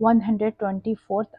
124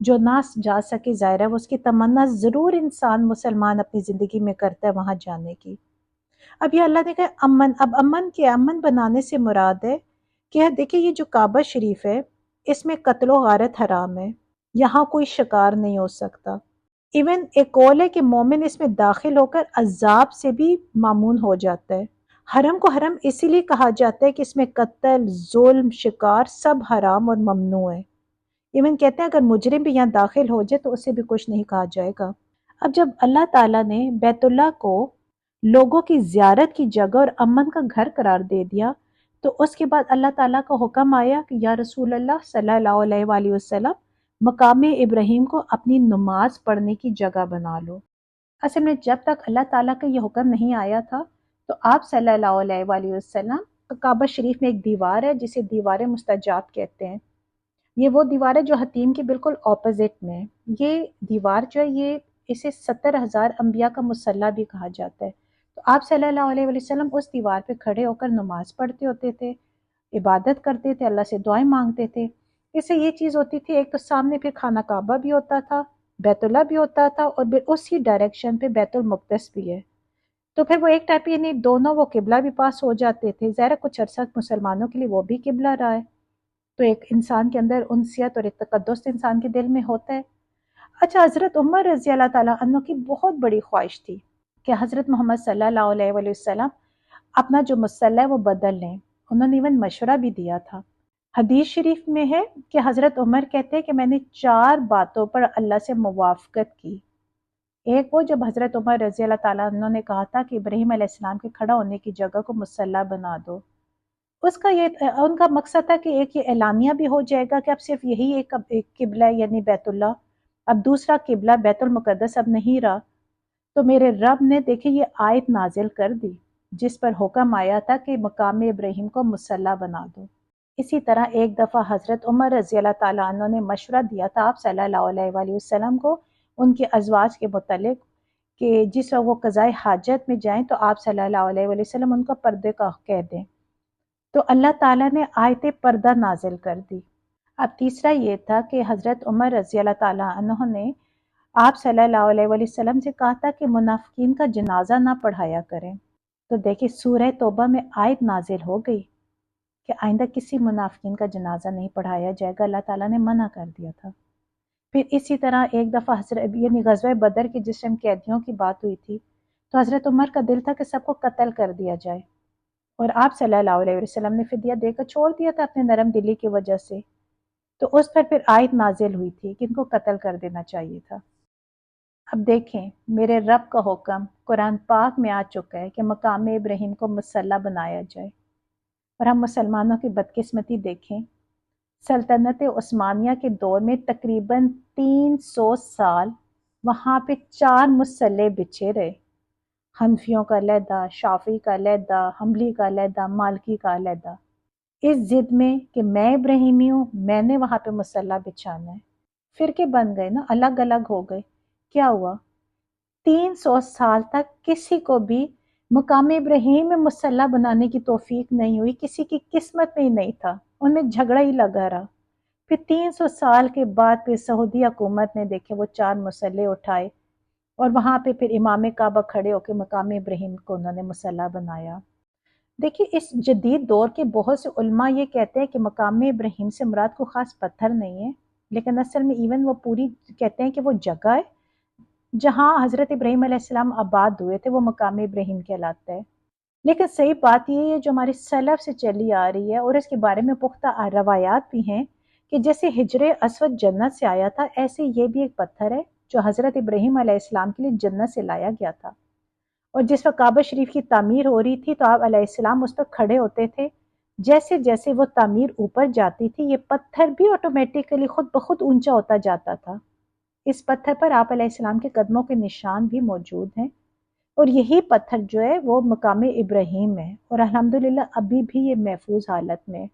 جو نہ جا سکے ظاہر ہے وہ اس کی تمنا ضرور انسان مسلمان اپنی زندگی میں کرتا ہے وہاں جانے کی۔ اب یہ اللہ نے کہا امن، اب امن کیا؟ امن بنانے سے مراد ہے کہ دیکھیں یہ جو کعبہ شریف ہے اس میں قتل و غارت حرام ہے، یہاں کوئی شکار نہیں ہو سکتا۔ ایون ایک قول ہے کہ مومن اس میں داخل ہو کر عذاب سے بھی معمون ہو جاتا ہے۔ حرم کو حرم اسی لیے کہا جاتا ہے کہ اس میں قتل، ظلم، شکار سب حرام اور ممنوع ہے۔ ایون کہتے ہیں اگر مجرم بھی یہاں داخل ہو جائے تو اسے بھی کچھ نہیں کہا جائے گا۔ اب جب اللہ تعالیٰ نے بیت اللہ کو لوگوں کی زیارت کی جگہ اور امن کا گھر قرار دے دیا تو اس کے بعد اللہ تعالیٰ کا حکم آیا کہ یا رسول اللہ صلی اللہ علیہ وآلہ وسلم مقام ابراہیم کو اپنی نماز پڑھنے کی جگہ بنا لو۔ اصل میں جب تک اللہ تعالیٰ کا یہ حکم نہیں آیا تھا تو آپ صلی اللہ علیہ وآلہ وسلم کعبہ شریف میں ایک دیوار ہے جسے دیوار مستجاب کہتے ہیں، یہ وہ دیوار ہے جو حتیم کے بالکل اپوزٹ میں ہے۔ یہ دیوار جو ہے یہ اسے 70,000 انبیاء کا مصلی بھی کہا جاتا ہے۔ تو آپ صلی اللہ علیہ وسلم اس دیوار پہ کھڑے ہو کر نماز پڑھتے ہوتے تھے، عبادت کرتے تھے، اللہ سے دعائیں مانگتے تھے۔ اس سے یہ چیز ہوتی تھی، ایک تو سامنے پھر خانہ کعبہ بھی ہوتا تھا، بیت اللہ بھی ہوتا تھا، اور پھر اسی ڈائریکشن پہ بیت المقدس بھی ہے، تو پھر وہ ایک ٹائپ یعنی دونوں وہ قبلہ بھی پاس ہو جاتے تھے۔ ظاہر کچھ عرصہ مسلمانوں کے لیے وہ بھی قبلہ رہا ہے، تو ایک انسان کے اندر انسیت اور ایک تقدس انسان کے دل میں ہوتا ہے۔ اچھا، حضرت عمر رضی اللہ تعالیٰ عنہ کی بہت بڑی خواہش تھی کہ حضرت محمد صلی اللہ علیہ وآلہ وسلم اپنا جو مصلی ہے وہ بدل لیں، انہوں نے ایون مشورہ بھی دیا تھا۔ حدیث شریف میں ہے کہ حضرت عمر کہتے ہیں کہ میں نے 4 باتوں پر اللہ سے موافقت کی۔ ایک وہ جب حضرت عمر رضی اللہ تعالیٰ عنہ نے کہا تھا کہ ابراہیم علیہ السلام کے کھڑا ہونے کی جگہ کو مصلی بنا دو، اس کا یہ ان کا مقصد تھا کہ ایک یہ اعلانیہ بھی ہو جائے گا کہ اب صرف یہی ایک قبلہ ہے یعنی بیت اللہ، اب دوسرا قبلہ بیت المقدس اب نہیں رہا۔ تو میرے رب نے دیکھیں یہ آیت نازل کر دی جس پر حکم آیا تھا کہ مقام ابراہیم کو مصلی بنا دو۔ اسی طرح ایک دفعہ حضرت عمر رضی اللہ تعالیٰ عنہ نے مشورہ دیا تھا آپ صلی اللہ علیہ وآلہ وسلم کو ان کے ازواج کے متعلق کہ جس وقت وہ قضائے حاجت میں جائیں تو آپ صلی اللہ علیہ وآلہ وسلم ان کو پردے کا کہہ دیں، تو اللہ تعالیٰ نے آیت پردہ نازل کر دی۔ اب تیسرا یہ تھا کہ حضرت عمر رضی اللہ تعالیٰ عنہ نے آپ صلی اللہ علیہ وآلہ وسلم سے کہا تھا کہ منافقین کا جنازہ نہ پڑھایا کریں، تو دیکھیں سورہ توبہ میں آیت نازل ہو گئی کہ آئندہ کسی منافقین کا جنازہ نہیں پڑھایا جائے گا، اللہ تعالیٰ نے منع کر دیا تھا۔ پھر اسی طرح ایک دفعہ حضرت یعنی غزوہ بدر کے جس ٹائم قیدیوں کی بات ہوئی تھی تو حضرت عمر کا دل تھا کہ سب کو قتل کر دیا جائے، اور آپ صلی اللہ علیہ وسلم نے فدیہ دے کر چھوڑ دیا تھا اپنے نرم دلی کی وجہ سے، تو اس پر پھر آیت نازل ہوئی تھی کہ ان کو قتل کر دینا چاہیے تھا۔ اب دیکھیں میرے رب کا حکم قرآن پاک میں آ چکا ہے کہ مقام ابراہیم کو مصلی بنایا جائے، اور ہم مسلمانوں کی بدقسمتی دیکھیں، سلطنت عثمانیہ کے دور میں تقریباً 300 سال وہاں پہ 4 مصلی بچھے رہے، حنفیوں کا علیحدہ، شافعی کا علیحدہ، حنبلی کا علیحدہ، مالکی کا علیحدہ، اس ضد میں کہ میں ابراہیمی ہوں، میں نے وہاں پہ مصلی بچھانا ہے۔ فرقے بن گئے نا، الگ الگ ہو گئے۔ کیا ہوا؟ 300 سال تک کسی کو بھی مقام ابراہیم میں مصلی بنانے کی توفیق نہیں ہوئی، کسی کی قسمت میں ہی نہیں تھا، ان میں جھگڑا ہی لگا رہا۔ پھر 300 سال کے بعد پھر سعودی حکومت نے دیکھے وہ 4 مصلی اٹھائے اور وہاں پہ پھر امام کعبہ کھڑے ہو کے مقام ابراہیم کو انہوں نے مصلی بنایا۔ دیکھیے اس جدید دور کے بہت سے علماء یہ کہتے ہیں کہ مقام ابراہیم سے مراد کو خاص پتھر نہیں ہے، لیکن اصل میں ایون وہ پوری کہتے ہیں کہ وہ جگہ ہے جہاں حضرت ابراہیم علیہ السلام آباد ہوئے تھے، وہ مقام ابراہیم کہلاتا ہے۔ لیکن صحیح بات یہ ہے جو ہماری سلف سے چلی آ رہی ہے اور اس کے بارے میں پختہ روایات بھی ہیں کہ جیسے حجر اسود جنت سے آیا تھا، ایسے یہ بھی ایک پتھر ہے جو حضرت ابراہیم علیہ السلام کے لیے جنت سے لایا گیا تھا، اور جس وقت کعبہ شریف کی تعمیر ہو رہی تھی تو آپ علیہ السلام اس پر کھڑے ہوتے تھے، جیسے جیسے وہ تعمیر اوپر جاتی تھی یہ پتھر بھی آٹومیٹیکلی خود بخود اونچا ہوتا جاتا تھا۔ اس پتھر پر آپ علیہ السلام کے قدموں کے نشان بھی موجود ہیں، اور یہی پتھر جو ہے وہ مقام ابراہیم ہے، اور الحمدللہ ابھی بھی یہ محفوظ حالت میں ہے۔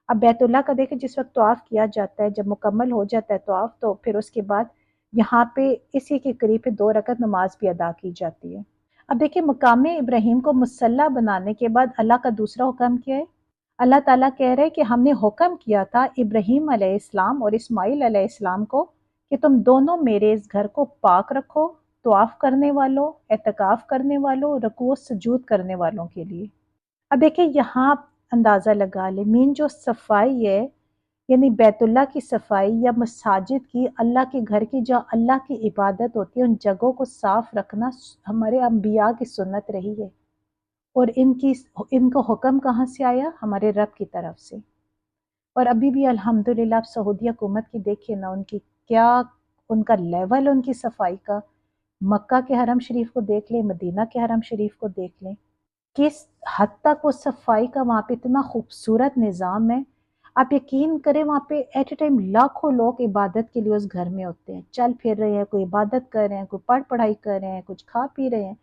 اب بیت اللہ کا دیکھیں جس وقت طواف کیا جاتا ہے، جب مکمل ہو جاتا ہے طواف تو پھر اس کے بعد یہاں پہ اسی کے قریب 2 رکعت نماز بھی ادا کی جاتی ہے۔ اب دیکھیں مقام ابراہیم کو مصلی بنانے کے بعد اللہ کا دوسرا حکم کیا ہے؟ اللہ تعالیٰ کہہ رہے کہ ہم نے حکم کیا تھا ابراہیم علیہ السلام اور اسماعیل علیہ السلام کو کہ تم دونوں میرے اس گھر کو پاک رکھو، طواف کرنے والوں، اعتکاف کرنے والوں، رکوع و سجود کرنے والوں کے لیے۔ اب دیکھیں یہاں آپ اندازہ لگا لیں، مین جو صفائی ہے یعنی بیت اللہ کی صفائی یا مساجد کی، اللہ کے گھر کی جہاں اللہ کی عبادت ہوتی ہے، ان جگہوں کو صاف رکھنا ہمارے انبیاء کی سنت رہی ہے، اور ان کو حکم کہاں سے آیا؟ ہمارے رب کی طرف سے۔ اور ابھی بھی الحمدللہ آپ سعودی حکومت کی دیکھیں نا، ان کی کیا ان کا لیول ان کی صفائی کا، مکہ کے حرم شریف کو دیکھ لیں، مدینہ کے حرم شریف کو دیکھ لیں، کس حد تک وہ صفائی کا وہاں پہ اتنا خوبصورت نظام ہے۔ آپ یقین کریں وہاں پہ ایٹ اے ٹائم لاکھوں لوگ عبادت کے لیے اس گھر میں ہوتے ہیں، چل پھر رہے ہیں، کوئی عبادت کر رہے ہیں، کوئی پڑھائی کر رہے ہیں، کچھ کھا پی رہے ہیں،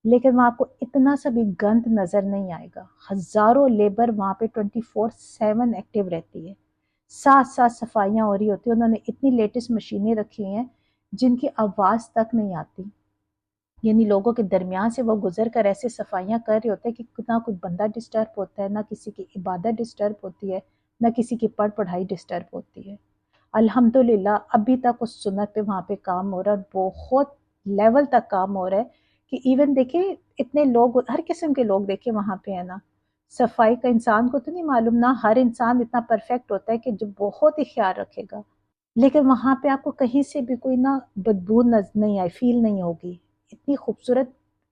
لیکن وہاں آپ کو اتنا سا بھی گند نظر نہیں آئے گا۔ ہزاروں لیبر وہاں پہ 24/7 ایکٹیو رہتی ہے، ساتھ ساتھ صفائیاں ہو رہی ہوتی ہیں۔ انہوں نے اتنی لیٹسٹ مشینیں رکھی ہیں جن کی آواز تک نہیں آتی، یعنی لوگوں کے درمیان سے وہ گزر کر ایسے صفائیاں کر رہے ہوتے ہیں کہ نہ کوئی بندہ ڈسٹرب ہوتا ہے، نہ کسی کی عبادت ڈسٹرب ہوتی ہے، نہ کسی کی پڑھائی ڈسٹرب ہوتی ہے۔ الحمدللہ ابھی تک اس سنت پہ وہاں پہ کام ہو رہا ہے، اور بہت لیول تک کام ہو رہا ہے کہ ایون دیکھیں اتنے لوگ، ہر قسم کے لوگ دیکھیں وہاں پہ ہے نا۔ صفائی کا انسان کو تو نہیں معلوم، نہ ہر انسان اتنا پرفیکٹ ہوتا ہے کہ جو بہت ہی خیال رکھے گا، لیکن وہاں پہ آپ کو کہیں سے بھی کوئی نہ بدبو نہیں آئی، فیل نہیں ہوگی۔ اتنی خوبصورت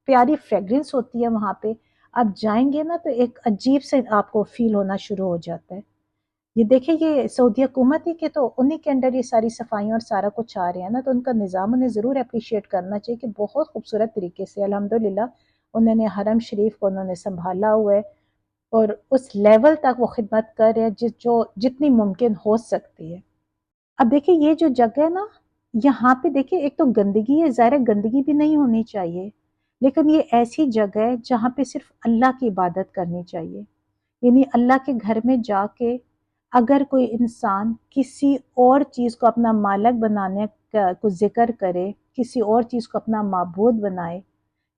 پیاری فریگرنس ہوتی ہے وہاں پہ، آپ جائیں گے نا تو ایک عجیب سے آپ کو فیل ہونا شروع ہو جاتا ہے۔ یہ دیکھیں یہ سعودی حکومت ہی کے تو انہی کے انڈر یہ ساری صفائیاں اور سارا کچھ آ رہے ہیں نا، تو ان کا نظام انہیں ضرور اپریشیٹ کرنا چاہیے کہ بہت خوبصورت طریقے سے الحمدللہ انہوں نے حرم شریف کو انہوں نے سنبھالا ہوا ہے، اور اس لیول تک وہ خدمت کر رہے ہیں جو جتنی ممکن ہو سکتی ہے۔ اب دیکھیں یہ جو جگہ ہے نا، یہاں پہ دیکھیں ایک تو گندگی ہے، ظاہر گندگی بھی نہیں ہونی چاہیے، لیکن یہ ایسی جگہ ہے جہاں پہ صرف اللہ کی عبادت کرنی چاہیے۔ یعنی اللہ کے گھر میں جا کے اگر کوئی انسان کسی اور چیز کو اپنا مالک بنانے کو ذکر کرے، کسی اور چیز کو اپنا معبود بنائے،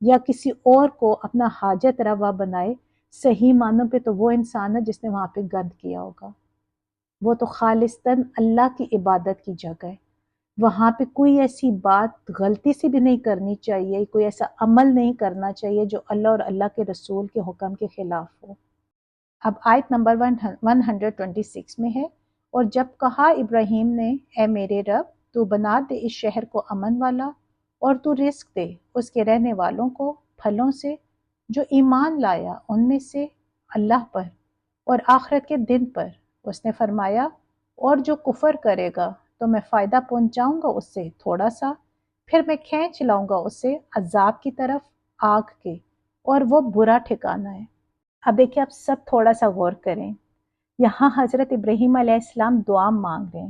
یا کسی اور کو اپنا حاجت روا بنائے، صحیح معنوں پہ تو وہ انسان ہے جس نے وہاں پہ گند کیا ہوگا۔ وہ تو خالصتاً اللہ کی عبادت کی جگہ ہے، وہاں پہ کوئی ایسی بات غلطی سے بھی نہیں کرنی چاہیے، کوئی ایسا عمل نہیں کرنا چاہیے جو اللہ اور اللہ کے رسول کے حکم کے خلاف ہو۔ اب آیت نمبر 126 میں ہے، اور جب کہا ابراہیم نے، اے میرے رب تو بنا دے اس شہر کو امن والا، اور تو رزق دے اس کے رہنے والوں کو پھلوں سے جو ایمان لایا ان میں سے اللہ پر اور آخرت کے دن پر۔ اس نے فرمایا، اور جو کفر کرے گا تو میں فائدہ پہنچاؤں گا اس سے تھوڑا سا، پھر میں کھینچ لاؤں گا اسے عذاب کی طرف آگ کے، اور وہ برا ٹھکانہ ہے۔ اب دیکھیں آپ سب تھوڑا سا غور کریں، یہاں حضرت ابراہیم علیہ السلام دعا مانگ رہے ہیں۔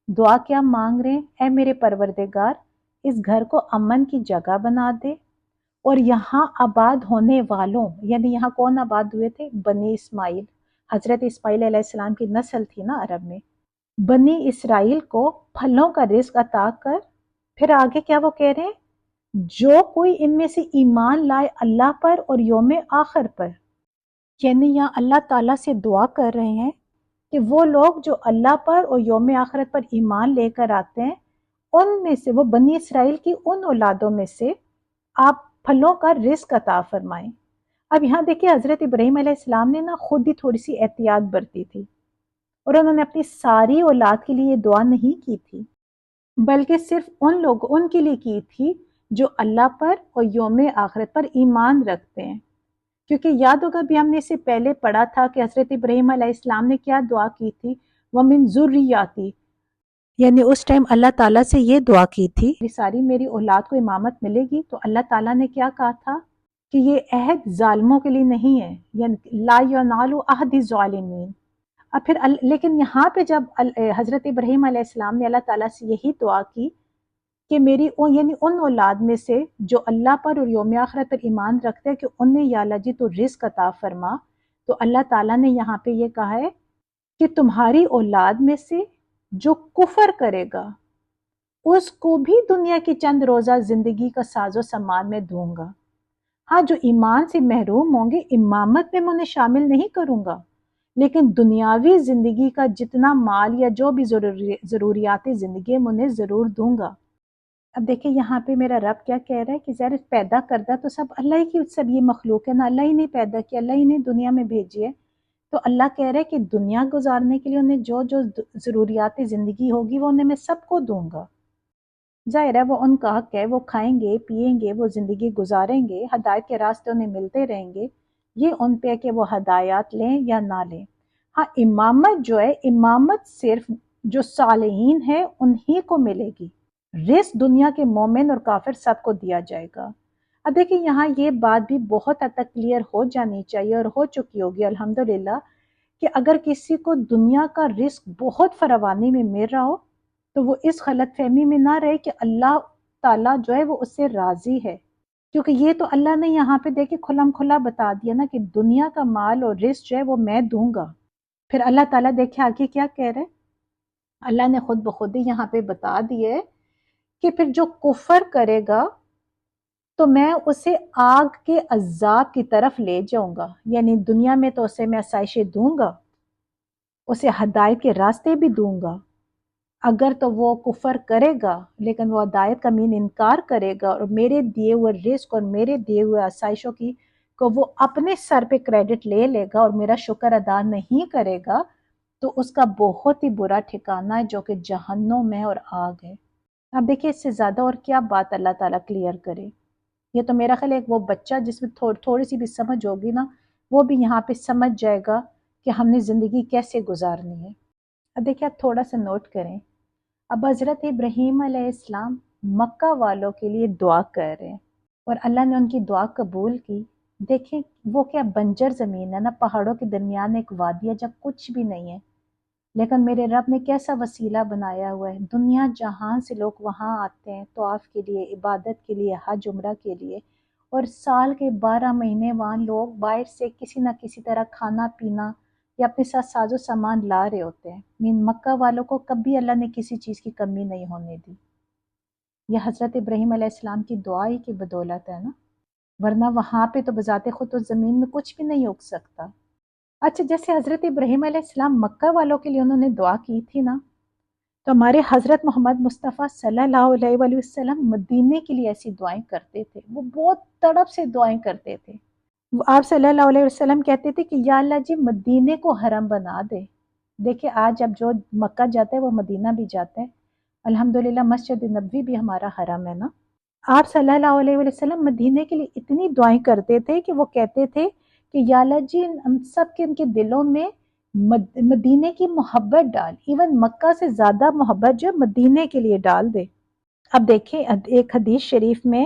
دعا کیا مانگ رہے ہیں؟ اے میرے پروردگار اس گھر کو امن کی جگہ بنا دے، اور یہاں آباد ہونے والوں، یعنی یہاں کون آباد ہوئے تھے؟ بنی اسماعیل، حضرت اسماعیل علیہ السلام کی نسل تھی نا عرب میں، بنی اسرائیل کو پھلوں کا رزق عطا کر۔ پھر آگے کیا وہ کہہ رہے ہیں؟ جو کوئی ان میں سے ایمان لائے اللہ پر اور یوم آخر پر، یعنی یہاں اللہ تعالیٰ سے دعا کر رہے ہیں کہ وہ لوگ جو اللہ پر اور یوم آخرت پر ایمان لے کر آتے ہیں، ان میں سے، وہ بنی اسرائیل کی ان اولادوں میں سے آپ پھلوں کا رزق عطا فرمائیں۔ اب یہاں دیکھیں حضرت ابراہیم علیہ السلام نے نا خود ہی تھوڑی سی احتیاط برتی تھی، اور انہوں نے اپنی ساری اولاد کے لیے یہ دعا نہیں کی تھی، بلکہ صرف ان کے لیے کی تھی جو اللہ پر اور یوم آخرت پر ایمان رکھتے ہیں۔ کیونکہ یاد ہوگا بھی ہم نے اسے پہلے پڑھا تھا کہ حضرت ابراہیم علیہ السلام نے کیا دعا کی تھی؟ وَمِن ذُرِّيَّاتِي، یعنی اس ٹائم اللہ تعالیٰ سے یہ دعا کی تھی ساری میری اولاد کو امامت ملے گی، تو اللہ تعالیٰ نے کیا کہا تھا کہ یہ عہد ظالموں کے لیے نہیں ہے، یعنی لا ینال عہد الظالمین۔ اب پھر لیکن یہاں پہ جب حضرت ابراہیم علیہ السلام نے اللہ تعالیٰ سے یہی دعا کی کہ میری یعنی ان اولاد میں سے جو اللہ پر اور یوم آخرت پر ایمان رکھتے ہیں، کہ انہیں یا اللہ جی تو رزق عطا فرما، تو اللہ تعالیٰ نے یہاں پہ یہ کہا ہے کہ تمہاری اولاد میں سے جو کفر کرے گا اس کو بھی دنیا کی چند روزہ زندگی کا ساز و سامان میں دوں گا۔ ہاں جو ایمان سے محروم ہوں گے، امامت میں انہیں شامل نہیں کروں گا، لیکن دنیاوی زندگی کا جتنا مال یا جو بھی ضروریات زندگی میں انہیں ضرور دوں گا۔ اب دیکھیں یہاں پہ میرا رب کیا کہہ رہا ہے کہ ظاہر پیدا کردہ تو سب اللہ ہی کی سب یہ مخلوق ہے نا، اللہ ہی نے پیدا کیا، اللہ ہی نے دنیا میں بھیجی ہے، تو اللہ کہہ رہا ہے کہ دنیا گزارنے کے لیے انہیں جو جو ضروریات زندگی ہوگی وہ انہیں میں سب کو دوں گا۔ ظاہر ہے وہ ان کا حق ہے، وہ کھائیں گے پیئیں گے، وہ زندگی گزاریں گے، ہدایت کے راستے انہیں ملتے رہیں گے، یہ ان پہ ہے کہ وہ ہدایات لیں یا نہ لیں۔ ہاں امامت جو ہے، امامت صرف جو صالحین ہیں انہی کو ملے گی، رزق دنیا کے مومن اور کافر سب کو دیا جائے گا۔ اب دیکھیں یہاں یہ بات بھی بہت حد تک کلیئر ہو جانی چاہیے اور ہو چکی ہوگی الحمدللہ، کہ اگر کسی کو دنیا کا رزق بہت فراوانی میں مل رہا ہو تو وہ اس غلط فہمی میں نہ رہے کہ اللہ تعالیٰ جو ہے وہ اس سے راضی ہے، کیونکہ یہ تو اللہ نے یہاں پہ دیکھے کھلم کھلا بتا دیا نا کہ دنیا کا مال اور رزق جو ہے وہ میں دوں گا۔ پھر اللہ تعالیٰ دیکھے آگے کیا کہہ رہے، اللہ نے خود بخود ہی یہاں پہ بتا دیے کہ پھر جو کفر کرے گا تو میں اسے آگ کے عذاب کی طرف لے جاؤں گا، یعنی دنیا میں تو اسے میں آسائشیں دوں گا، اسے ہدایت کے راستے بھی دوں گا، اگر تو وہ کفر کرے گا لیکن وہ ہدایت کا مین انکار کرے گا اور میرے دیے ہوئے رزق اور میرے دیے ہوئے آسائشوں کی کو وہ اپنے سر پہ کریڈٹ لے لے گا اور میرا شکر ادا نہیں کرے گا تو اس کا بہت ہی برا ٹھکانہ ہے جو کہ جہنم ہے اور آگ ہے۔ اب دیکھیں اس سے زیادہ اور کیا بات اللہ تعالیٰ کلیئر کرے، یہ تو میرا خیال ہے وہ بچہ جس میں تھوڑی سی بھی سمجھ ہوگی نا وہ بھی یہاں پہ سمجھ جائے گا کہ ہم نے زندگی کیسے گزارنی ہے۔ اب دیکھیں آپ تھوڑا سا نوٹ کریں، اب حضرت ابراہیم علیہ السلام مکہ والوں کے لیے دعا کر رہے ہیں اور اللہ نے ان کی دعا قبول کی۔ دیکھیں وہ کیا بنجر زمین ہے نا، پہاڑوں کے درمیان ایک وادی ہے جب کچھ بھی نہیں ہے، لیکن میرے رب نے کیسا وسیلہ بنایا ہوا ہے، دنیا جہاں سے لوگ وہاں آتے ہیں طواف کے لیے، عبادت کے لیے، حج عمرہ کے لیے، اور سال کے 12 مہینے وہاں لوگ باہر سے کسی نہ کسی طرح کھانا پینا یا اپنے ساتھ ساز و سامان لا رہے ہوتے ہیں۔ مکہ والوں کو کبھی اللہ نے کسی چیز کی کمی نہیں ہونے دی، یہ حضرت ابراہیم علیہ السلام کی دعا ہی کی بدولت ہے نا، ورنہ وہاں پہ تو بذات خود تو زمین میں کچھ بھی نہیں اگ سکتا۔ اچھا جیسے حضرت ابراہیم علیہ السلام مکہ والوں کے لیے انہوں نے دعا کی تھی نا، تو ہمارے حضرت محمد مصطفیٰ صلی اللہ علیہ وآلہ وسلم مدینے کے لیے ایسی دعائیں کرتے تھے، وہ بہت تڑپ سے دعائیں کرتے تھے۔ آپ صلی اللہ علیہ وسلم کہتے تھے کہ یا اللہ جی مدینے کو حرم بنا دے۔ دیکھیں آج اب جو مکہ جاتا ہے وہ مدینہ بھی جاتا ہے، الحمدللہ مسجد نبوی بھی ہمارا حرم ہے نا۔ آپ صلی اللہ علیہ وسلم مدینے کے لیے اتنی دعائیں کرتے تھے کہ وہ کہتے تھے کہ یا اللہ جی ہم سب کے ان کے دلوں میں مدینے کی محبت ڈال، ایون مکہ سے زیادہ محبت جو مدینے کے لیے ڈال دے۔ اب دیکھیں ایک حدیث شریف میں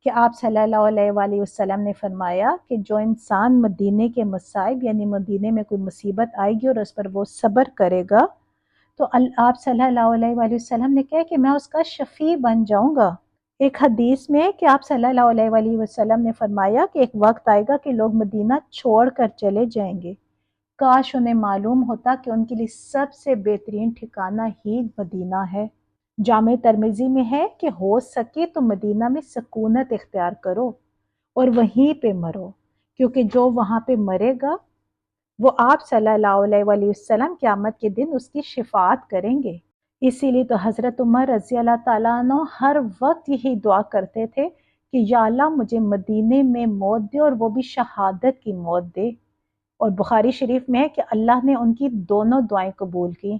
کہ آپ صلی اللہ علیہ وآلہ وسلم نے فرمایا کہ جو انسان مدینے کے مصائب یعنی مدینے میں کوئی مصیبت آئے گی اور اس پر وہ صبر کرے گا تو آپ صلی اللہ علیہ وآلہ وسلم نے کہا کہ میں اس کا شفیع بن جاؤں گا۔ ایک حدیث میں کہ آپ صلی اللہ علیہ وآلہ وسلم نے فرمایا کہ ایک وقت آئے گا کہ لوگ مدینہ چھوڑ کر چلے جائیں گے، کاش انہیں معلوم ہوتا کہ ان کے لیے سب سے بہترین ٹھکانہ ہی مدینہ ہے۔ جامع ترمذی میں ہے کہ ہو سکے تو مدینہ میں سکونت اختیار کرو اور وہیں پہ مرو، کیونکہ جو وہاں پہ مرے گا وہ آپ صلی اللہ علیہ وآلہ وسلم قیامت کے دن اس کی شفاعت کریں گے۔ اسی لیے تو حضرت عمر رضی اللہ تعالیٰ عنہ ہر وقت یہی دعا کرتے تھے کہ یا اللہ مجھے مدینے میں موت دے اور وہ بھی شہادت کی موت دے، اور بخاری شریف میں ہے کہ اللہ نے ان کی دونوں دعائیں قبول کی،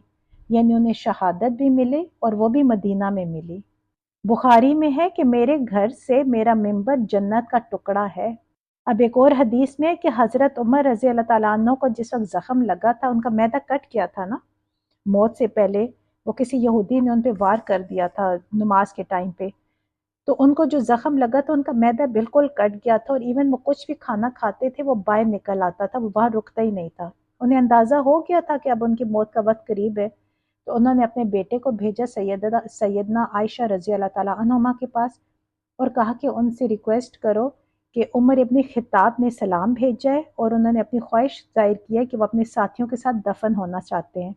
یعنی انہیں شہادت بھی ملے اور وہ بھی مدینہ میں ملی۔ بخاری میں ہے کہ میرے گھر سے میرا منبر جنت کا ٹکڑا ہے۔ اب ایک اور حدیث میں کہ حضرت عمر رضی اللہ تعالیٰ عنہ کو جس وقت زخم لگا تھا، ان کا معدہ کٹ گیا تھا نا موت سے پہلے، وہ کسی یہودی نے ان پہ وار کر دیا تھا نماز کے ٹائم پہ، تو ان کو جو زخم لگا تھا ان کا معدہ بالکل کٹ گیا تھا، اور ایون وہ کچھ بھی کھانا کھاتے تھے وہ باہر نکل آتا تھا، وہ وہاں رکتا ہی نہیں تھا۔ انہیں اندازہ ہو گیا تھا کہ اب ان کی موت کا وقت قریب ہے، تو انہوں نے اپنے بیٹے کو بھیجا سیدنا عائشہ رضی اللہ تعالیٰ عنہما کے پاس اور کہا کہ ان سے ریکویسٹ کرو کہ عمر ابن خطاب نے سلام بھیجا ہے اور انہوں نے اپنی خواہش ظاہر کی ہے کہ وہ اپنے ساتھیوں کے ساتھ دفن ہونا چاہتے ہیں،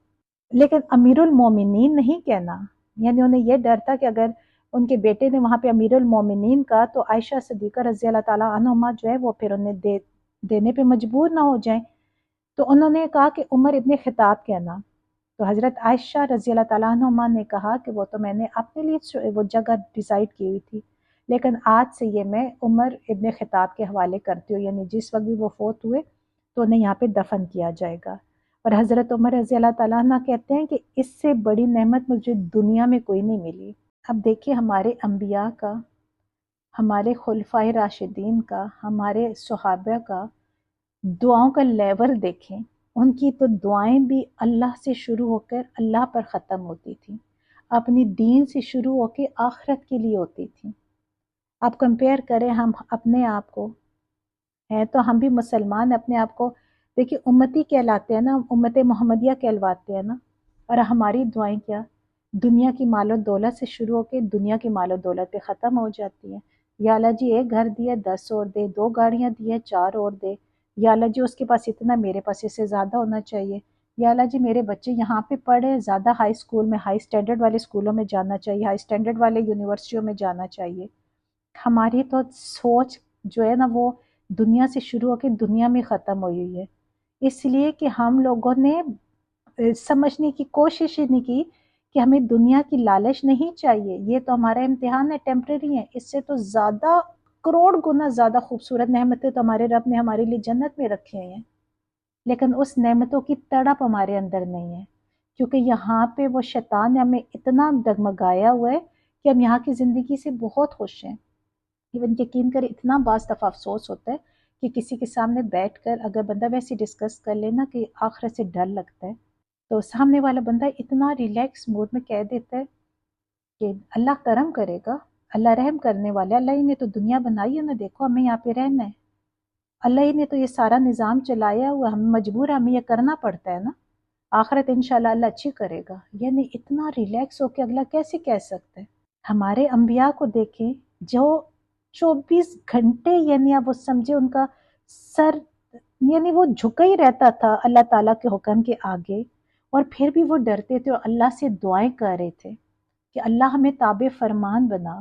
لیکن امیر المومنین نہیں کہنا، یعنی انہیں یہ ڈر تھا کہ اگر ان کے بیٹے نے وہاں پہ امیر المومنین کا تو عائشہ صدیقہ رضی اللہ تعالیٰ عنہما جو ہے وہ پھر انہیں دینے پہ مجبور نہ ہو جائیں، تو انہوں نے کہا کہ عمر ابن خطاب کہنا. تو حضرت عائشہ رضی اللہ تعالیٰ عنہما نے کہا کہ وہ تو میں نے اپنے لیے وہ جگہ ڈیسائیڈ کی ہوئی تھی، لیکن آج سے یہ میں عمر ابن خطاب کے حوالے کرتی ہوں، یعنی جس وقت بھی وہ فوت ہوئے تو انہیں یہاں پہ دفن کیا جائے گا. اور حضرت عمر رضی اللہ تعالیٰ عنہ کہتے ہیں کہ اس سے بڑی نعمت مجھے دنیا میں کوئی نہیں ملی. اب دیکھیے ہمارے انبیاء کا، ہمارے خلفائے راشدین کا، ہمارے صحابہ کا دعاؤں کا لیول دیکھیں. ان کی تو دعائیں بھی اللہ سے شروع ہو کر اللہ پر ختم ہوتی تھیں، اپنی دین سے شروع ہو کے آخرت کے لیے ہوتی تھیں. آپ کمپیئر کریں ہم اپنے آپ کو، ہیں تو ہم بھی مسلمان اپنے آپ کو دیکھیں امتی کہلاتے ہیں نا، امت محمدیہ کہلواتے ہیں نا، اور ہماری دعائیں کیا دنیا کی مال و دولت سے شروع ہو کے دنیا کی مال و دولت پہ ختم ہو جاتی ہیں. یا اللہ جی ایک گھر دیا 10 اور دے، 2 گاڑیاں دی 4 اور دے. یا اللہ جی اس کے پاس اتنا، میرے پاس اس سے زیادہ ہونا چاہیے. یا اللہ جی میرے بچے یہاں پہ پڑھے، زیادہ ہائی اسکول میں، ہائی اسٹینڈرڈ والے اسکولوں میں جانا چاہیے، ہائی اسٹینڈرڈ والے یونیورسٹیوں میں جانا چاہیے. ہماری تو سوچ جو ہے نا وہ دنیا سے شروع ہو کے دنیا میں ختم ہوئی ہوئی ہے، اس لیے کہ ہم لوگوں نے سمجھنے کی کوشش ہی نہیں کی کہ ہمیں دنیا کی لالچ نہیں چاہیے. یہ تو ہمارا امتحان ہے، ٹیمپریری ہے. اس سے تو زیادہ کروڑ گنا زیادہ خوبصورت نعمتیں تو ہمارے رب نے ہمارے لیے جنت میں رکھی ہیں، لیکن اس نعمتوں کی تڑپ ہمارے اندر نہیں ہے، کیونکہ یہاں پہ وہ شیطان نے ہمیں اتنا ڈگمگایا ہوا ہے کہ ہم یہاں کی زندگی سے بہت خوش ہیں. ایون یقین کرے اتنا بعض دفعہ افسوس ہوتا ہے کہ کسی کے سامنے بیٹھ کر اگر بندہ ویسے ڈسکس کر لینا کہ آخرت سے ڈر لگتا ہے، تو سامنے والا بندہ اتنا ریلیکس موڈ میں کہہ دیتا ہے کہ اللہ کرم کرے گا، اللہ رحم کرنے والا، اللہ ہی نے تو دنیا بنائی ہے نا، دیکھو ہمیں یہاں پہ رہنا ہے، اللہ ہی نے تو یہ سارا نظام چلایا ہوا، ہم مجبور ہمیں یہ کرنا پڑتا ہے نا، آخرت انشاءاللہ اللہ اچھی کرے گا. یعنی اتنا ریلیکس ہو کے اگلا کیسے کہہ سکتے ہیں. ہمارے انبیاء کو دیکھیں جو 24 گھنٹے، یعنی اب وہ سمجھے ان کا سر یعنی وہ جھکا ہی رہتا تھا اللہ تعالیٰ کے حکم کے آگے، اور پھر بھی وہ ڈرتے تھے اور اللہ سے دعائیں کر رہے تھے کہ اللہ ہمیں تابع فرمان بنا.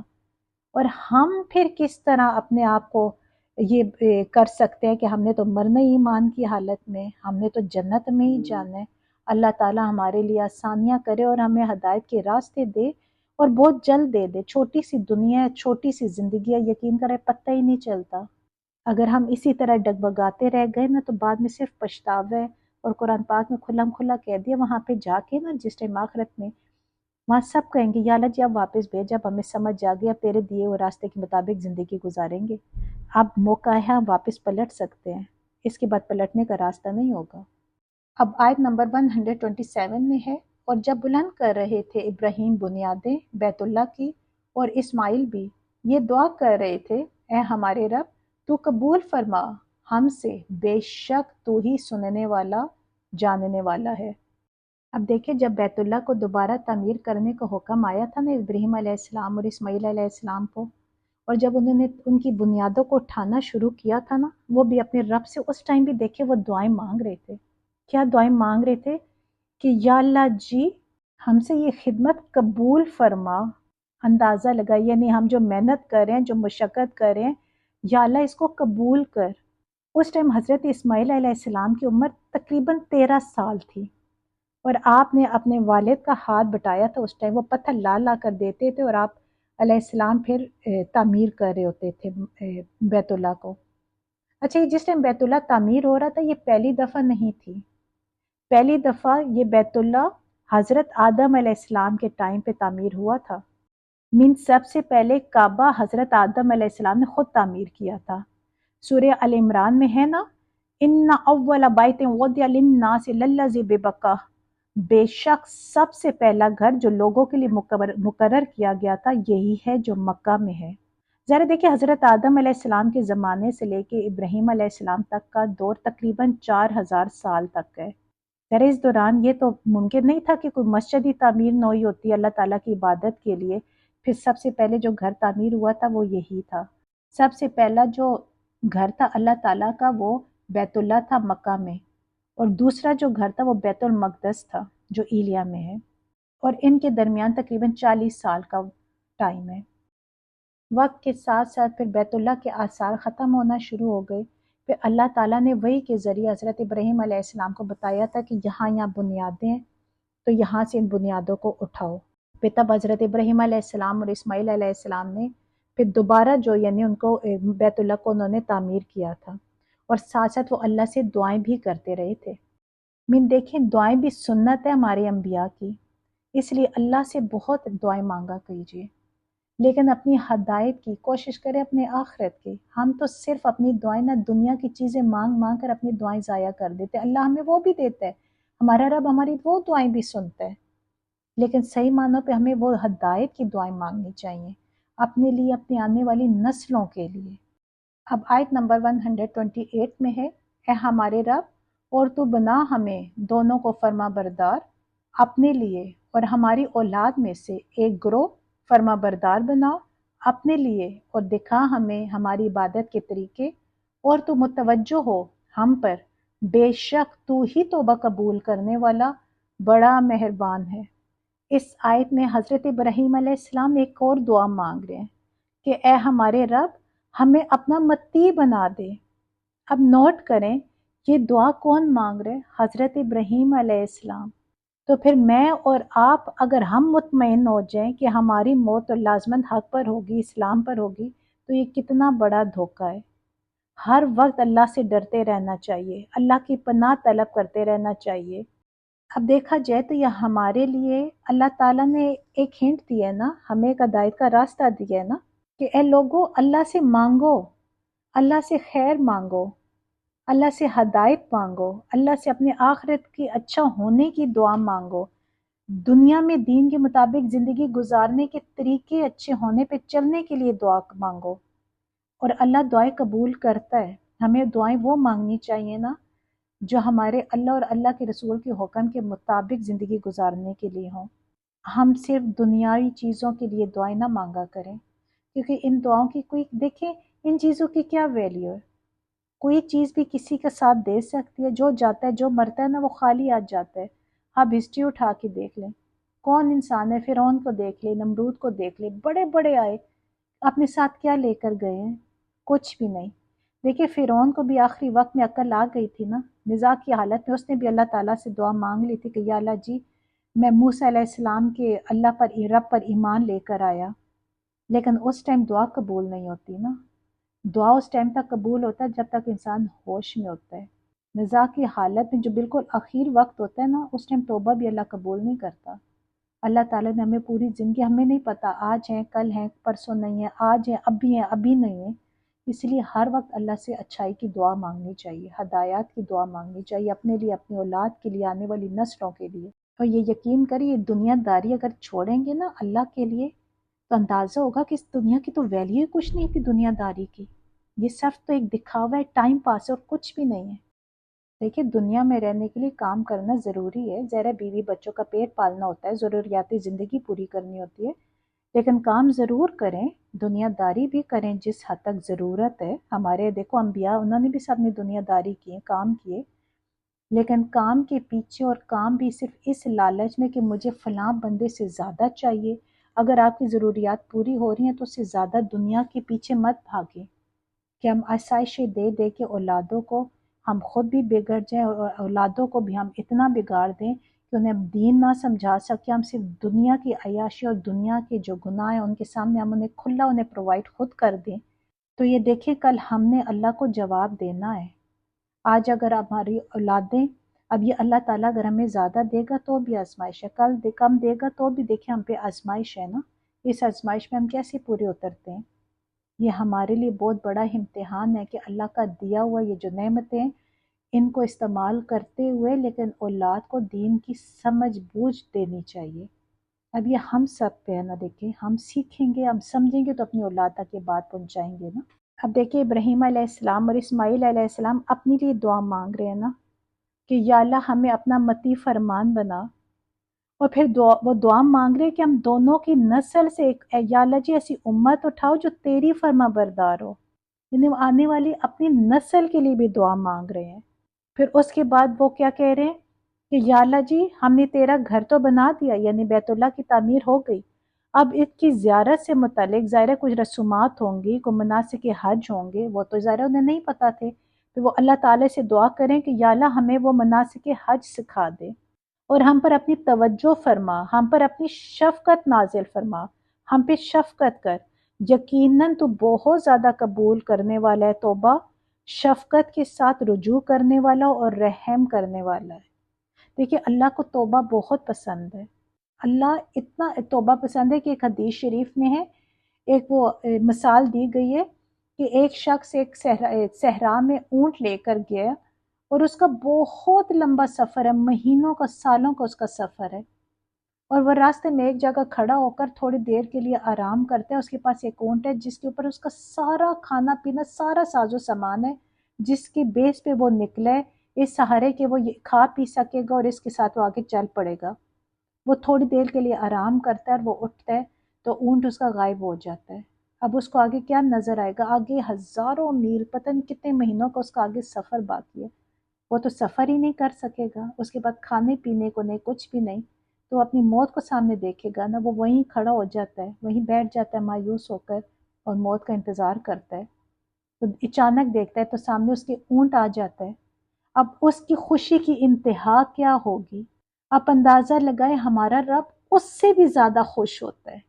اور ہم پھر کس طرح اپنے آپ کو یہ کر سکتے ہیں کہ ہم نے تو مرنا ہی ایمان کی حالت میں، ہم نے تو جنت میں ہی جانا ہے. اللہ تعالیٰ ہمارے لیے آسانیاں کرے اور ہمیں ہدایت کے راستے دے، اور بہت جلد دے دے. چھوٹی سی دنیا ہے، چھوٹی سی زندگی ہے، یقین کرے پتہ ہی نہیں چلتا. اگر ہم اسی طرح ڈگبگاتے رہ گئے نا تو بعد میں صرف پچھتاوا ہے. اور قرآن پاک میں کھلا کھلا کہہ دیا وہاں پہ جا کے نا، جس ٹائم آخرت میں وہاں سب کہیں گے یا اللہ جی اب واپس بھیج، اب ہمیں سمجھ آ گئی، اب تیرے دیے ہوئے راستے کے مطابق زندگی گزاریں گے. اب موقع ہے ہم واپس پلٹ سکتے ہیں، اس کے بعد پلٹنے کا راستہ نہیں ہوگا. اب آیت نمبر 127 میں ہے، اور جب بلند کر رہے تھے ابراہیم بنیادیں بیت اللہ کی اور اسماعیل بھی، یہ دعا کر رہے تھے اے ہمارے رب تو قبول فرما ہم سے، بے شک تو ہی سننے والا جاننے والا ہے. اب دیکھیں جب بیت اللہ کو دوبارہ تعمیر کرنے کا حکم آیا تھا نا ابراہیم علیہ السلام اور اسماعیل علیہ السلام کو، اور جب انہوں نے ان کی بنیادوں کو اٹھانا شروع کیا تھا نا، وہ بھی اپنے رب سے اس ٹائم بھی دیکھے وہ دعائیں مانگ رہے تھے. کیا دعائیں مانگ رہے تھے کہ یا اللہ جی ہم سے یہ خدمت قبول فرما. اندازہ لگا، یعنی ہم جو محنت کر رہے ہیں، جو مشقت کر رہے ہیں، یا اللہ اس کو قبول کر. اس ٹائم حضرت اسماعیل علیہ السلام کی عمر تقریباً 13 سال تھی، اور آپ نے اپنے والد کا ہاتھ بٹایا تھا. اس ٹائم وہ پتھر لا لا کر دیتے تھے اور آپ علیہ السلام پھر تعمیر کر رہے ہوتے تھے بیت اللہ کو. اچھا یہ جس ٹائم بیت اللہ تعمیر ہو رہا تھا یہ پہلی دفعہ نہیں تھی. پہلی دفعہ یہ بیت اللہ حضرت آدم علیہ السلام کے ٹائم پہ تعمیر ہوا تھا. سب سے پہلے کعبہ حضرت آدم علیہ السلام نے خود تعمیر کیا تھا. سورہ ال عمران میں ہے نا، ان اول بیت وضع للناس للذی ببکہ، بے شک سب سے پہلا گھر جو لوگوں کے لیے مقرر کیا گیا تھا یہی ہے جو مکہ میں ہے. ذرا دیکھیں حضرت آدم علیہ السلام کے زمانے سے لے کے ابراہیم علیہ السلام تک کا دور تقریباً 4000 سال تک ہے. ذرا اس دوران یہ تو ممکن نہیں تھا کہ کوئی مسجد ہی تعمیر نہ ہوئی ہوتی اللہ تعالیٰ کی عبادت کے لیے. پھر سب سے پہلے جو گھر تعمیر ہوا تھا وہ یہی تھا. سب سے پہلا جو گھر تھا اللہ تعالیٰ کا وہ بیت اللہ تھا مکہ میں، اور دوسرا جو گھر تھا وہ بیت المقدس تھا جو ایلیا میں ہے. اور ان کے درمیان تقریباً 40 سال کا ٹائم ہے. وقت کے ساتھ ساتھ پھر بیت اللہ کے آثار ختم ہونا شروع ہو گئے، پھر اللہ تعالیٰ نے وحی کے ذریعے حضرت ابراہیم علیہ السلام کو بتایا تھا کہ یہاں بنیادیں ہیں تو یہاں سے ان بنیادوں کو اٹھاؤ۔ پھر تب حضرت ابراہیم علیہ السلام اور اسماعیل علیہ السلام نے پھر دوبارہ جو ان کو بیت اللہ کو انہوں نے تعمیر کیا تھا، اور ساتھ ساتھ وہ اللہ سے دعائیں بھی کرتے رہے تھے۔ دیکھیں دعائیں بھی سنت ہے ہمارے انبیاء کی، اس لیے اللہ سے بہت دعائیں مانگا کیجیے، لیکن اپنی ہدایت کی کوشش کریں، اپنے آخرت کی۔ ہم تو صرف اپنی دعائیں نہ دنیا کی چیزیں مانگ مانگ کر اپنی دعائیں ضائع کر دیتے، اللہ ہمیں وہ بھی دیتا ہے، ہمارا رب ہماری وہ دعائیں بھی سنتا ہے، لیکن صحیح معنوں پہ ہمیں وہ ہدایت کی دعائیں مانگنی چاہیے اپنے لیے، اپنی آنے والی نسلوں کے لیے۔ اب آیت نمبر 128 میں ہے، اے ہمارے رب، اور تو بنا ہمیں دونوں کو فرما بردار اپنے لیے اور ہماری اولاد میں سے ایک گروہ فرما بردار بنا اپنے لیے، اور دکھا ہمیں ہماری عبادت کے طریقے، اور تو متوجہ ہو ہم پر، بے شک تو ہی توبہ قبول کرنے والا بڑا مہربان ہے۔ اس آیت میں حضرت ابراہیم علیہ السلام ایک اور دعا مانگ رہے ہیں کہ اے ہمارے رب، ہمیں اپنا متی بنا دے۔ اب نوٹ کریں یہ دعا کون مانگ رہے؟ حضرت ابراہیم علیہ السلام۔ تو پھر میں اور آپ اگر ہم مطمئن ہو جائیں کہ ہماری موت اور لازمند حق پر ہوگی، اسلام پر ہوگی، تو یہ کتنا بڑا دھوکہ ہے۔ ہر وقت اللہ سے ڈرتے رہنا چاہیے، اللہ کی پناہ طلب کرتے رہنا چاہیے۔ اب دیکھا جائے تو یہ ہمارے لیے اللہ تعالیٰ نے ایک ہنٹ دیا ہے نا، ہمیں ایک ہدایت کا راستہ دیا ہے نا، کہ اے لوگو اللہ سے مانگو، اللہ سے خیر مانگو، اللہ سے ہدایت مانگو، اللہ سے اپنے آخرت کی اچھا ہونے کی دعا مانگو، دنیا میں دین کے مطابق زندگی گزارنے کے طریقے اچھے ہونے پہ چلنے کے لیے دعا مانگو، اور اللہ دعائیں قبول کرتا ہے۔ ہمیں دعائیں وہ مانگنی چاہیے نا جو ہمارے اللہ اور اللہ کے رسول کے حکم کے مطابق زندگی گزارنے کے لیے ہوں۔ ہم صرف دنیاوی چیزوں کے لیے دعائیں نہ مانگا کریں، کیونکہ ان دعاؤں کی کوئی، دیکھیں ان چیزوں کی کیا ویلیو ہے؟ کوئی چیز بھی کسی کا ساتھ دے سکتی ہے؟ جو جاتا ہے، جو مرتا ہے نا، وہ خالی ہاتھ جاتا ہے۔ آپ ہسٹری اٹھا کے دیکھ لیں، کون انسان ہے؟ فرعون کو دیکھ لیں، نمرود کو دیکھ لیں، بڑے بڑے آئے، اپنے ساتھ کیا لے کر گئے ہیں؟ کچھ بھی نہیں۔ دیکھیں فرعون کو بھی آخری وقت میں عقل آ گئی تھی نا، نزاع کی حالت میں اس نے بھی اللہ تعالیٰ سے دعا مانگ لی تھی کہ یا اللہ جی میں موسیٰ علیہ السلام کے اللہ پر، رب پر ایمان لے کر آیا، لیکن اس ٹائم دعا قبول نہیں ہوتی نا۔ دعا اس ٹائم تک قبول ہوتا ہے جب تک انسان ہوش میں ہوتا ہے۔ نزاع کی حالت میں جو بالکل اخیر وقت ہوتا ہے نا، اس ٹائم توبہ بھی اللہ قبول نہیں کرتا۔ اللہ تعالیٰ نے ہمیں پوری زندگی، ہمیں نہیں پتہ آج ہیں کل ہیں پرسوں نہیں ہیں، آج ہیں ابھی نہیں ہیں، اس لیے ہر وقت اللہ سے اچھائی کی دعا مانگنی چاہیے، ہدایات کی دعا مانگنی چاہیے، اپنے لیے، اپنی اولاد کے لیے، آنے والی نسلوں کے لیے۔ اور یہ یقین کریے دنیا داری اگر چھوڑیں گے نا اللہ کے لیے، تو اندازہ ہوگا کہ اس دنیا کی تو ویلیو ہی کچھ نہیں تھی دنیا داری کی، یہ صرف تو ایک دکھاوا ہے، ٹائم پاس ہے، اور کچھ بھی نہیں ہے۔ دیکھیں دنیا میں رہنے کے لیے کام کرنا ضروری ہے، ظاہر ہے بیوی بچوں کا پیٹ پالنا ہوتا ہے، ضروریات زندگی پوری کرنی ہوتی ہے، لیکن کام ضرور کریں، دنیا داری بھی کریں جس حد تک ضرورت ہے۔ ہمارے دیکھو انبیاء، انہوں نے بھی سب نے دنیا داری کی، کام کیے، لیکن کام کے پیچھے، اور کام بھی صرف اس لالچ میں کہ مجھے فلاں بندے سے زیادہ چاہیے۔ اگر آپ کی ضروریات پوری ہو رہی ہیں تو اس سے زیادہ دنیا کے پیچھے مت بھاگیں کہ ہم آسائشیں دے دے کے اولادوں کو ہم خود بھی بگڑ جائیں، اور اولادوں کو بھی ہم اتنا بگاڑ دیں کہ انہیں دین نہ سمجھا سکے، ہم صرف دنیا کی عیاشی اور دنیا کے جو گناہ ہیں ان کے سامنے ہم انہیں کھلا پرووائڈ خود کر دیں، تو یہ دیکھیں کل ہم نے اللہ کو جواب دینا ہے۔ آج اگر ہماری اولادیں، اب یہ اللہ تعالیٰ اگر ہمیں زیادہ دے گا تو بھی آزمائش ہے، کل کم دے گا تو بھی دیکھیں ہم پہ آزمائش ہے نا، اس آزمائش میں ہم کیسے پورے اترتے ہیں؟ یہ ہمارے لیے بہت بڑا امتحان ہے کہ اللہ کا دیا ہوا یہ جو نعمتیں ہیں ان کو استعمال کرتے ہوئے، لیکن اولاد کو دین کی سمجھ بوجھ دینی چاہیے۔ اب یہ ہم سب پہ ہے نا، دیکھیں ہم سیکھیں گے، ہم سمجھیں گے تو اپنی اولاد تک یہ بات پہنچائیں گے نا۔ اب دیکھیں ابراہیم علیہ السلام اور اسماعیل علیہ السلام اپنی لیے دعا مانگ رہے ہیں نا کہ یا اللہ ہمیں اپنا متی فرمان بنا، اور پھر وہ دعا مانگ رہے کہ ہم دونوں کی نسل سے ایک، یا اللہ جی ایسی امت اٹھاؤ جو تیری فرما بردار ہو، یعنی آنے والی اپنی نسل کے لیے بھی دعا مانگ رہے ہیں۔ پھر اس کے بعد وہ کیا کہہ رہے ہیں کہ یا اللہ جی ہم نے تیرا گھر تو بنا دیا، یعنی بیت اللہ کی تعمیر ہو گئی، اب اس کی زیارت سے متعلق ظاہر ہے کچھ رسومات ہوں گی، کوئی مناسک حج ہوں گے، وہ تو ظاہر انہیں نہیں پتہ تھے، پھر وہ اللہ تعالیٰ سے دعا کریں کہ یا اللہ ہمیں وہ مناسک حج سکھا دے، اور ہم پر اپنی توجہ فرما، ہم پر اپنی شفقت نازل فرما، ہم پہ شفقت کر، یقیناً تو بہت زیادہ قبول کرنے والا ہے توبہ، شفقت کے ساتھ رجوع کرنے والا اور رحم کرنے والا ہے۔ دیکھیے اللہ کو توبہ بہت پسند ہے، اللہ اتنا توبہ پسند ہے کہ ایک حدیث شریف میں ہے، ایک وہ مثال دی گئی ہے کہ ایک شخص ایک صحرا میں اونٹ لے کر گیا، اور اس کا بہت لمبا سفر ہے، مہینوں کا سالوں کا اس کا سفر ہے، اور وہ راستے میں ایک جگہ کھڑا ہو کر تھوڑی دیر کے لیے آرام کرتا ہے۔ اس کے پاس ایک اونٹ ہے جس کے اوپر اس کا سارا کھانا پینا، سارا ساز و سامان ہے، جس کی بیس پہ وہ نکلے اس سہارے کہ وہ یہ کھا پی سکے گا اور اس کے ساتھ وہ آگے چل پڑے گا۔ وہ تھوڑی دیر کے لیے آرام کرتا ہے اور وہ اٹھتا ہے تو اونٹ اس کا غائب ہو جاتا ہے۔ اب اس کو آگے کیا نظر آئے گا؟ آگے ہزاروں میل، پتہ نہیں کتنے مہینوں کا اس کا آگے سفر باقی ہے، وہ تو سفر ہی نہیں کر سکے گا، اس کے بعد کھانے پینے کو نہیں، کچھ بھی نہیں، تو اپنی موت کو سامنے دیکھے گا نا، وہ وہیں کھڑا ہو جاتا ہے، وہیں بیٹھ جاتا ہے مایوس ہو کر اور موت کا انتظار کرتا ہے۔ تو اچانک دیکھتا ہے تو سامنے اس کے اونٹ آ جاتا ہے۔ اب اس کی خوشی کی انتہا کیا ہوگی؟ آپ اندازہ لگائیں، ہمارا رب اس سے بھی زیادہ خوش ہوتا ہے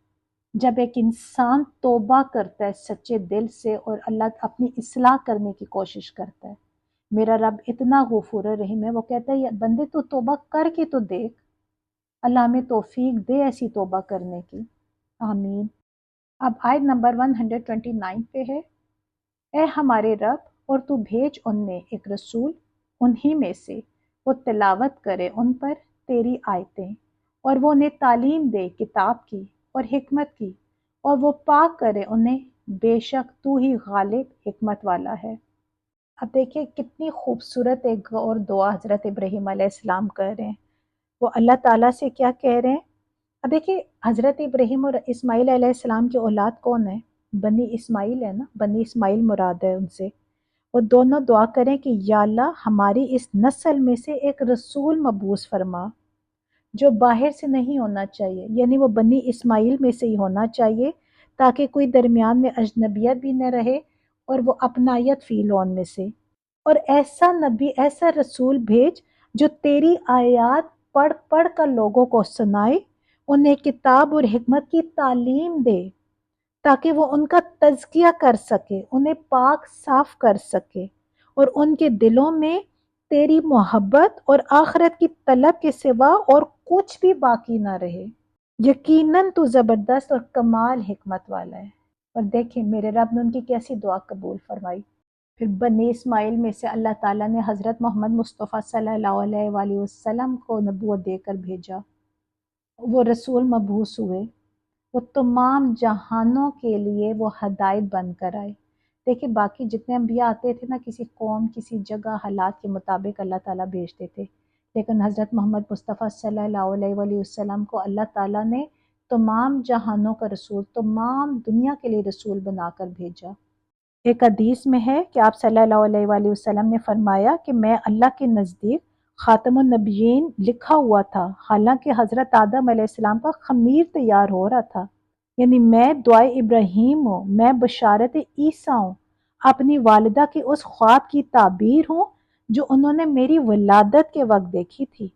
جب ایک انسان توبہ کرتا ہے سچے دل سے اور اللہ اپنی اصلاح کرنے کی کوشش کرتا ہے۔ میرا رب اتنا غفور رحیم ہے، وہ کہتا ہے یہ بندے تو توبہ کر کے تو دیکھ، اللہ ہمیں توفیق دے ایسی توبہ کرنے کی، آمین۔ اب آیت نمبر 129 پہ ہے، اے ہمارے رب، اور تو بھیج ان میں ایک رسول انہی میں سے، وہ تلاوت کرے ان پر تیری آیتیں، اور وہ انہیں تعلیم دے کتاب کی اور حکمت کی، اور وہ پاک کرے انہیں، بے شک تو ہی غالب حکمت والا ہے۔ اب دیکھیں کتنی خوبصورت ایک اور دعا حضرت ابراہیم علیہ السلام کر رہے ہیں، وہ اللہ تعالیٰ سے کیا کہہ رہے ہیں؟ اب دیکھیں حضرت ابراہیم اور اسماعیل علیہ السلام کی اولاد کون ہے؟ بنی اسماعیل ہے نا، بنی اسماعیل مراد ہے ان سے۔ وہ دونوں دعا کریں کہ یا اللہ ہماری اس نسل میں سے ایک رسول مبعوث فرما جو باہر سے نہیں ہونا چاہیے، یعنی وہ بنی اسماعیل میں سے ہی ہونا چاہیے، تاکہ کوئی درمیان میں اجنبیت بھی نہ رہے اور وہ اپنائیت فیل ہو ان میں سے، اور ایسا نبی، ایسا رسول بھیج جو تیری آیات پڑھ پڑھ کر لوگوں کو سنائے، انہیں کتاب اور حکمت کی تعلیم دے تاکہ وہ ان کا تزکیہ کر سکے، انہیں پاک صاف کر سکے، اور ان کے دلوں میں تیری محبت اور آخرت کی طلب کے سوا اور کچھ بھی باقی نہ رہے۔ یقیناً تو زبردست اور کمال حکمت والا ہے۔ اور دیکھیں میرے رب نے ان کی کیسی دعا قبول فرمائی۔ پھر بنی اسماعیل میں سے اللہ تعالیٰ نے حضرت محمد مصطفیٰ صلی اللہ علیہ وآلہ وسلم کو نبوت دے کر بھیجا، وہ رسول مبعوث ہوئے، وہ تمام جہانوں کے لیے وہ ہدایت بن کر آئے۔ دیکھیں باقی جتنے انبیاء آتے تھے نا، کسی قوم، کسی جگہ، حالات کے مطابق اللہ تعالیٰ بھیجتے تھے، لیکن حضرت محمد مصطفیٰ صلی اللہ علیہ وآلہ وسلم کو اللہ تعالیٰ نے تمام جہانوں کا رسول، تمام دنیا کے لیے رسول بنا کر بھیجا۔ ایک حدیث میں ہے کہ آپ صلی اللہ علیہ وآلہ وسلم نے فرمایا کہ میں اللہ کے نزدیک خاتم النبیین لکھا ہوا تھا، حالانکہ حضرت آدم علیہ السلام کا خمیر تیار ہو رہا تھا، یعنی میں دعائے ابراہیم ہوں، میں بشارت عیسیٰ ہوں، اپنی والدہ کے اس خواب کی تعبیر ہوں جو انہوں نے میری ولادت کے وقت دیکھی تھی۔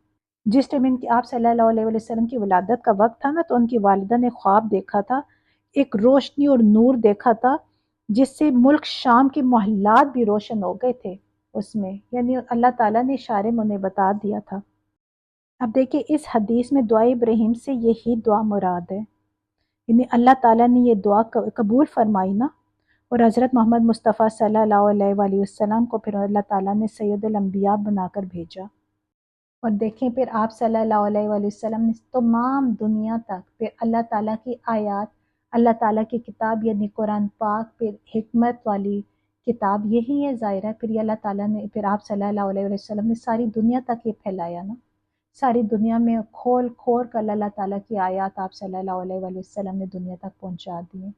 جس ٹائم ان کی آپ صلی اللہ علیہ وسلم کی ولادت کا وقت تھا نا، تو ان کی والدہ نے خواب دیکھا تھا، ایک روشنی اور نور دیکھا تھا جس سے ملک شام کے محلات بھی روشن ہو گئے تھے اس میں، یعنی اللہ تعالیٰ نے اشارے میں انہیں بتا دیا تھا۔ اب دیکھیں اس حدیث میں دعائے ابراہیم سے یہی دعا مراد ہے، یعنی اللہ تعالیٰ نے یہ دعا قبول فرمائی نا، اور حضرت محمد مصطفیٰ صلی اللہ علیہ وآلہ وسلم کو پھر اللہ تعالیٰ نے سید الانبیاء بنا کر بھیجا۔ اور دیکھیں پھر آپ صلی اللہ علیہ وآلہ وسلم نے تمام دنیا تک پھر اللہ تعالیٰ کی آیات، اللہ تعالیٰ کی کتاب یعنی قرآن پاک، پھر حکمت والی کتاب یہی ہے ظاہر ہے، پھر یہ اللہ تعالیٰ نے پھر آپ صلی اللہ علیہ وسلم نے ساری دنیا تک یہ پھیلایا نا، ساری دنیا میں کھول کھول کر اللہ تعالیٰ کی آیات آپ صلی اللہ علیہ وآلہ وسلم نے دنیا تک پہنچا دی ہیں۔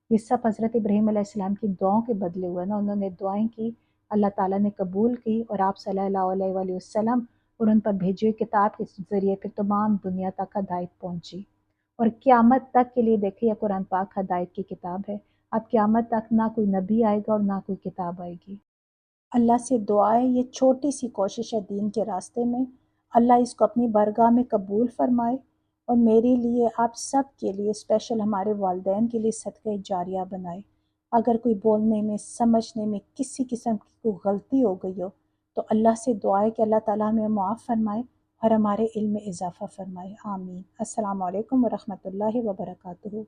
یہ سب حضرت ابراہیم علیہ السلام کی دعاؤں کے بدلے ہوئے نا، انہوں نے دعائیں کی، اللہ تعالیٰ نے قبول کی، اور آپ صلی اللہ علیہ وآلہ وسلم اور ان پر بھیجی ہوئی کتاب کے ذریعے پھر تمام دنیا تک ہدایت پہنچی، اور قیامت تک کے لیے دیکھیے قرآن پاک ہدایت کی کتاب ہے۔ اب قیامت تک نہ کوئی نبی آئے گا اور نہ کوئی کتاب آئے گی۔ اللہ سے دعا ہے یہ چھوٹی سی کوشش ہے دین کے راستے میں، اللہ اس کو اپنی بارگاہ میں قبول فرمائے، اور میرے لیے آپ سب کے لیے اسپیشل ہمارے والدین کے لیے صدقہ جاریہ بنائے۔ اگر کوئی بولنے میں سمجھنے میں کسی قسم کی کوئی غلطی ہو گئی ہو تو اللہ سے دعا ہے کہ اللہ تعالیٰ ہمیں معاف فرمائے اور ہمارے علم میں اضافہ فرمائے، آمین۔ السلام علیکم ورحمۃ اللہ وبرکاتہ۔